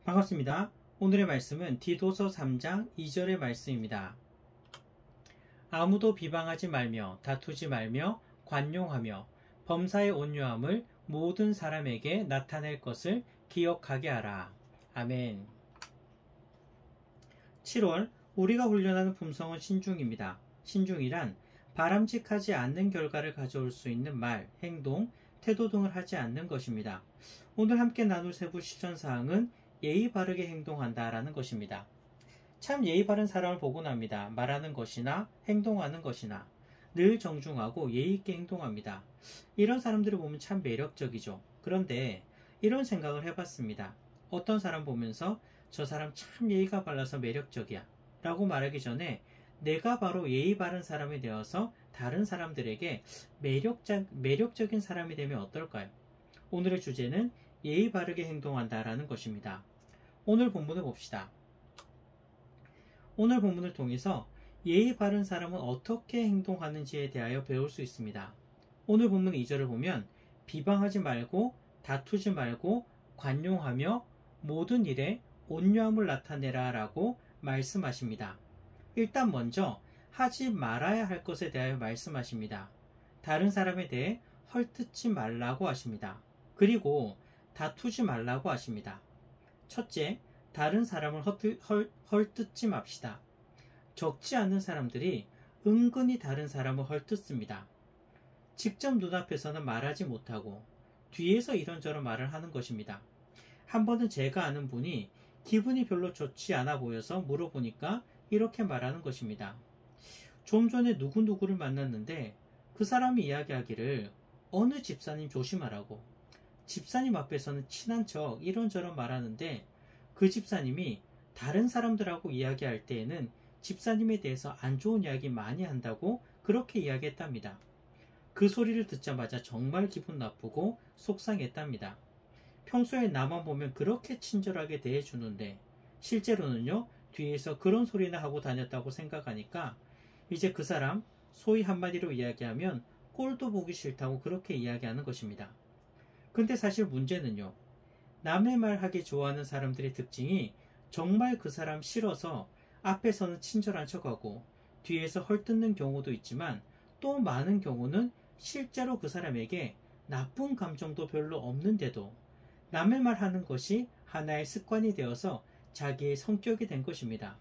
반갑습니다. 오늘의 말씀은 디도서 3장 2절의 말씀입니다. 아무도 비방하지 말며 다투지 말며 관용하며 범사의 온유함을 모든 사람에게 나타낼 것을 기억하게 하라. 아멘. 7월 우리가 훈련하는 품성은 신중입니다. 신중이란 바람직하지 않는 결과를 가져올 수 있는 말, 행동, 태도 등을 하지 않는 것입니다. 오늘 함께 나눌 세부 실천사항은 예의 바르게 행동한다 라는 것입니다. 참 예의 바른 사람을 보곤 합니다. 말하는 것이나 행동하는 것이나 늘 정중하고 예의 있게 행동합니다. 이런 사람들을 보면 참 매력적이죠. 그런데 이런 생각을 해봤습니다. 어떤 사람 보면서 저 사람 참 예의가 발라서 매력적이야 라고 말하기 전에 내가 바로 예의 바른 사람이 되어서 다른 사람들에게 매력적인 사람이 되면 어떨까요? 오늘의 주제는 예의 바르게 행동한다 라는 것입니다. 오늘 본문을 봅시다. 오늘 본문을 통해서 예의 바른 사람은 어떻게 행동하는지에 대하여 배울 수 있습니다. 오늘 본문 2절을 보면 비방하지 말고 다투지 말고 관용하며 모든 일에 온유함을 나타내라 라고 말씀하십니다. 일단 먼저 하지 말아야 할 것에 대하여 말씀하십니다. 다른 사람에 대해 헐뜯지 말라고 하십니다. 그리고 다투지 말라고 하십니다. 첫째, 다른 사람을 헐뜯지 맙시다. 적지 않은 사람들이 은근히 다른 사람을 헐뜯습니다. 직접 눈앞에서는 말하지 못하고 뒤에서 이런저런 말을 하는 것입니다. 한 번은 제가 아는 분이 기분이 별로 좋지 않아 보여서 물어보니까 이렇게 말하는 것입니다. 좀 전에 누구누구를 만났는데 그 사람이 이야기하기를 어느 집사님 조심하라고, 집사님 앞에서는 친한 척 이런저런 말하는데 그 집사님이 다른 사람들하고 이야기할 때에는 집사님에 대해서 안 좋은 이야기 많이 한다고 그렇게 이야기했답니다. 그 소리를 듣자마자 정말 기분 나쁘고 속상했답니다. 평소에 나만 보면 그렇게 친절하게 대해주는데 실제로는요, 뒤에서 그런 소리나 하고 다녔다고 생각하니까 이제 그 사람, 소위 한마디로 이야기하면 꼴도 보기 싫다고 그렇게 이야기하는 것입니다. 근데 사실 문제는요, 남의 말 하기 좋아하는 사람들의 특징이 정말 그 사람 싫어서 앞에서는 친절한 척하고 뒤에서 헐뜯는 경우도 있지만 또 많은 경우는 실제로 그 사람에게 나쁜 감정도 별로 없는데도 남의 말 하는 것이 하나의 습관이 되어서 자기의 성격이 된 것입니다.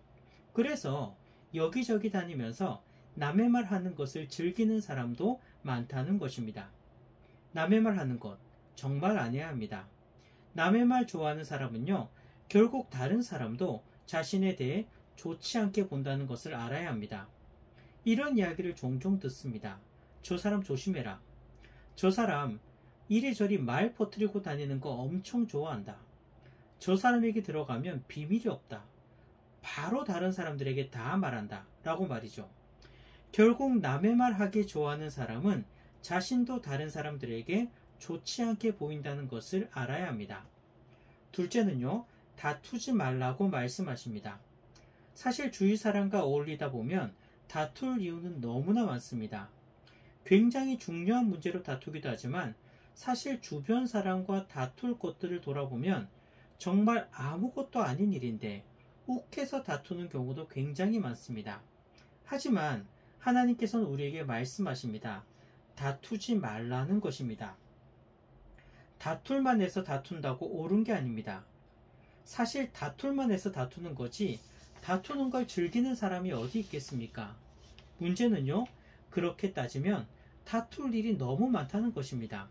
그래서 여기저기 다니면서 남의 말 하는 것을 즐기는 사람도 많다는 것입니다. 남의 말 하는 것 정말 안 해야 합니다. 남의 말 좋아하는 사람은요, 결국 다른 사람도 자신에 대해 좋지 않게 본다는 것을 알아야 합니다. 이런 이야기를 종종 듣습니다. 저 사람 조심해라. 저 사람 이리저리 말 퍼뜨리고 다니는 거 엄청 좋아한다. 저 사람에게 들어가면 비밀이 없다. 바로 다른 사람들에게 다 말한다. 라고 말이죠. 결국 남의 말 하기 좋아하는 사람은 자신도 다른 사람들에게 좋지 않게 보인다는 것을 알아야 합니다. 둘째는요, 다투지 말라고 말씀하십니다. 사실 주위 사람과 어울리다 보면 다툴 이유는 너무나 많습니다. 굉장히 중요한 문제로 다투기도 하지만 사실 주변 사람과 다툴 것들을 돌아보면 정말 아무것도 아닌 일인데 욱해서 다투는 경우도 굉장히 많습니다. 하지만 하나님께서는 우리에게 말씀하십니다. 다투지 말라는 것입니다. 다툴만 해서 다툰다고 옳은 게 아닙니다. 사실 다툴만 해서 다투는 거지 다투는 걸 즐기는 사람이 어디 있겠습니까? 문제는요, 그렇게 따지면 다툴 일이 너무 많다는 것입니다.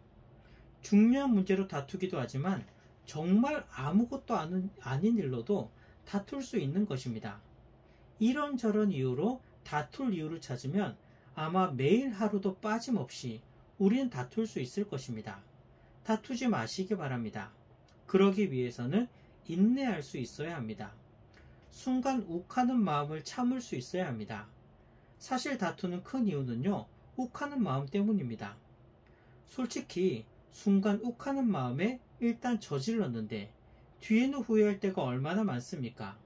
중요한 문제로 다투기도 하지만 정말 아무것도 아닌 일로도 다툴 수 있는 것입니다. 이런저런 이유로 다툴 이유를 찾으면 아마 매일 하루도 빠짐없이 우리는 다툴 수 있을 것입니다. 다투지 마시기 바랍니다. 그러기 위해서는 인내할 수 있어야 합니다. 순간 욱하는 마음을 참을 수 있어야 합니다. 사실 다투는 큰 이유는요, 욱하는 마음 때문입니다. 솔직히 순간 욱하는 마음에 일단 저질렀는데 뒤에는 후회할 때가 얼마나 많습니까?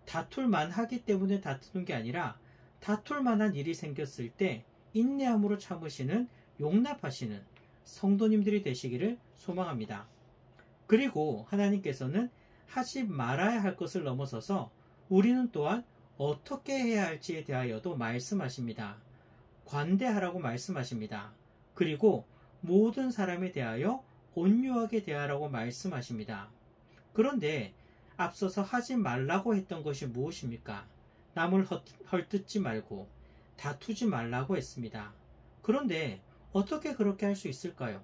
다툴 만하기 때문에 다투는 게 아니라 다툴 만한 일이 생겼을 때 인내함으로 참으시는, 용납하시는 성도님들이 되시기를 소망합니다. 그리고 하나님께서는 하지 말아야 할 것을 넘어서서 우리는 또한 어떻게 해야 할지에 대하여도 말씀하십니다. 관대하라고 말씀하십니다. 그리고 모든 사람에 대하여 온유하게 대하라고 말씀하십니다. 그런데 앞서서 하지 말라고 했던 것이 무엇입니까? 남을 헐뜯지 말고 다투지 말라고 했습니다. 그런데 어떻게 그렇게 할 수 있을까요?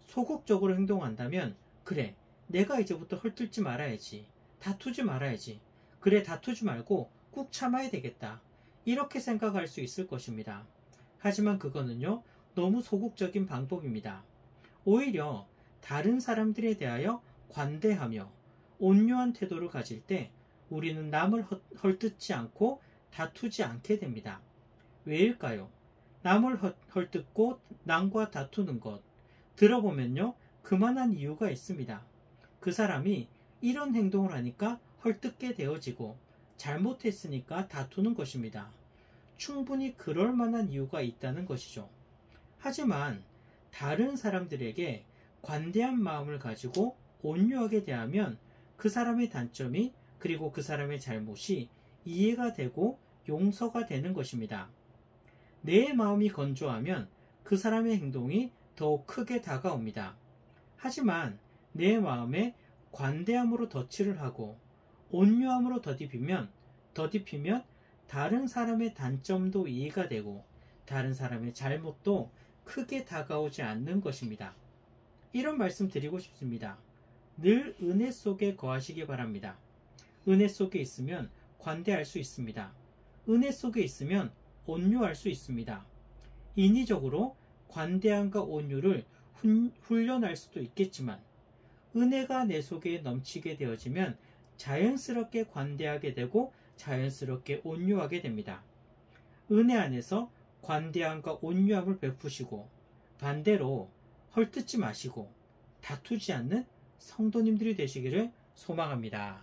소극적으로 행동한다면 그래, 내가 이제부터 헐뜯지 말아야지, 다투지 말아야지, 그래 다투지 말고 꾹 참아야 되겠다, 이렇게 생각할 수 있을 것입니다. 하지만 그거는요, 너무 소극적인 방법입니다. 오히려 다른 사람들에 대하여 관대하며 온유한 태도를 가질 때 우리는 남을 헐뜯지 않고 다투지 않게 됩니다. 왜일까요? 남을 헐뜯고 남과 다투는 것, 들어보면요, 그만한 이유가 있습니다. 그 사람이 이런 행동을 하니까 헐뜯게 되어지고 잘못했으니까 다투는 것입니다. 충분히 그럴 만한 이유가 있다는 것이죠. 하지만 다른 사람들에게 관대한 마음을 가지고 온유하게 대하면 그 사람의 단점이, 그리고 그 사람의 잘못이 이해가 되고 용서가 되는 것입니다. 내 마음이 건조하면 그 사람의 행동이 더욱 크게 다가옵니다. 하지만 내 마음에 관대함으로 덧칠을 하고 온유함으로 더디피면 다른 사람의 단점도 이해가 되고 다른 사람의 잘못도 크게 다가오지 않는 것입니다. 이런 말씀 드리고 싶습니다. 늘 은혜 속에 거하시기 바랍니다. 은혜 속에 있으면 관대할 수 있습니다. 은혜 속에 있으면 온유할 수 있습니다. 인위적으로 관대함과 온유를 훈련할 수도 있겠지만 은혜가 내 속에 넘치게 되어지면 자연스럽게 관대하게 되고 자연스럽게 온유하게 됩니다. 은혜 안에서 관대함과 온유함을 베푸시고 반대로 헐뜯지 마시고 다투지 않는 성도님들이 되시기를 소망합니다.